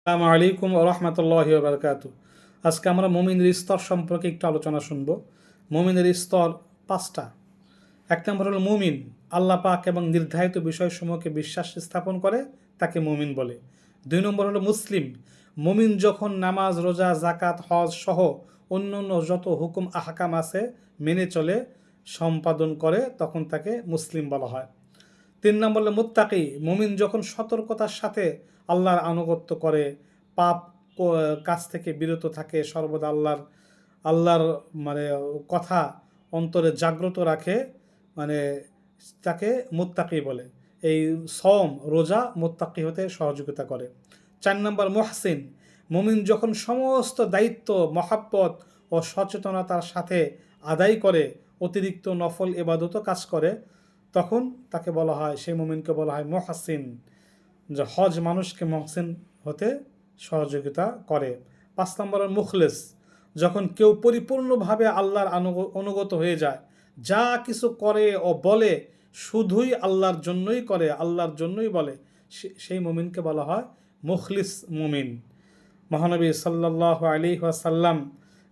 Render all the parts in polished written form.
আসসালামু আলাইকুম ওয়া রাহমাতুল্লাহি ওয়া বারাকাতুহু। আজকে আমরা মুমিনের স্তর সম্পর্কে একটু আলোচনা শুনব। মুমিনের স্তর পাঁচটা। এক নম্বর হলো মুমিন, আল্লাহ পাক এবং নির্ধারিত বিষয়সমূহকে বিশ্বাস স্থাপন করে, তাকে মুমিন বলে। দুই নম্বর হলো মুসলিম, মুমিন যখন নামাজ, রোজা, জাকাত, হজ সহ অন্যান্য যত হুকুম আহকাম আছে মেনে চলে, সম্পাদন করে, তখন তাকে মুসলিম বলা হয়। তিন নম্বর হলো মুত্তাকি, মুমিন যখন সতর্কতার সাথে আল্লাহর আনুগত্য করে, পাপ কাজ থেকে বিরত থাকে, সর্বদা আল্লাহর মানে কথা অন্তরে জাগ্রত রাখে, মানে তাকে মুত্তাকি বলে। এই সওম, রোজা মুত্তাকি হতে সহযোগিতা করে। চার নম্বর মুহসিন, মুমিন যখন সমস্ত দায়িত্ব মহাব্বত ও সচেতনতার সাথে আদায় করে, অতিরিক্ত নফল ইবাদতও কাজ করে, তখন তাকে বলা হয়, সেই মুমিনকে বলা হয় মুহসিন। যে হজ মানুষকে মুহসিন হতে সহযোগিতা করে। পাঁচ নম্বরের মুখলেস, যখন কেউ পরিপূর্ণভাবে আল্লাহর অনুগত হয়ে যায়, যা কিছু করে ও বলে শুধুই আল্লাহর জন্যই করে, আল্লাহর জন্যই বলে, সেই মুমিনকে বলা হয় মুখলিস মুমিন। মহানবী সাল্লাল্লাহু আলাইহি ওয়াসাল্লাম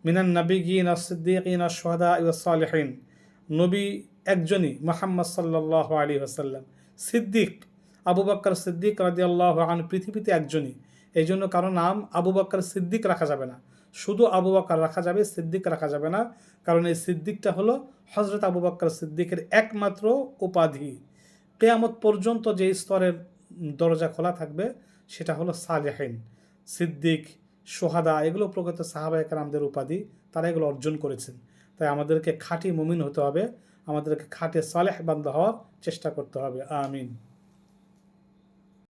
মিনান নাবিয়িন আস-সিদ্দীকিন আশ-শুহাদা ওয়াস-সালিহিন, নবী একজনই, মুহাম্মদ সাল্লাল্লাহু আলাইহি ওয়াসাল্লাম। সিদ্দিক, আবু বকর সিদ্দিক রাদিয়াল্লাহু আনহু পৃথিবীতে একজনই। এই জন্য কারো নাম আবু বকর সিদ্দিক রাখা যাবে না, শুধু আবু বকর রাখা যাবে, সিদ্দিক রাখা যাবে না। কারণ এই সিদ্দিকটা হলো হযরত আবু বকর সিদ্দিকের একমাত্র উপাধি। কিয়ামত পর্যন্ত যে স্তরের দরজা খোলা থাকবে সেটা হলো সালেহিন। সিদ্দিক, সোহাদা, এগুলো প্রকৃত সাহাবায়ে কেরামদের উপাধি, তারা এগুলো অর্জন করেছেন। তাই আমাদেরকে খাঁটি মুমিন হতে হবে, আমাদেরকে খাঁটি সালেহ বান্দা হওয়ার চেষ্টা করতে হবে। আমিন।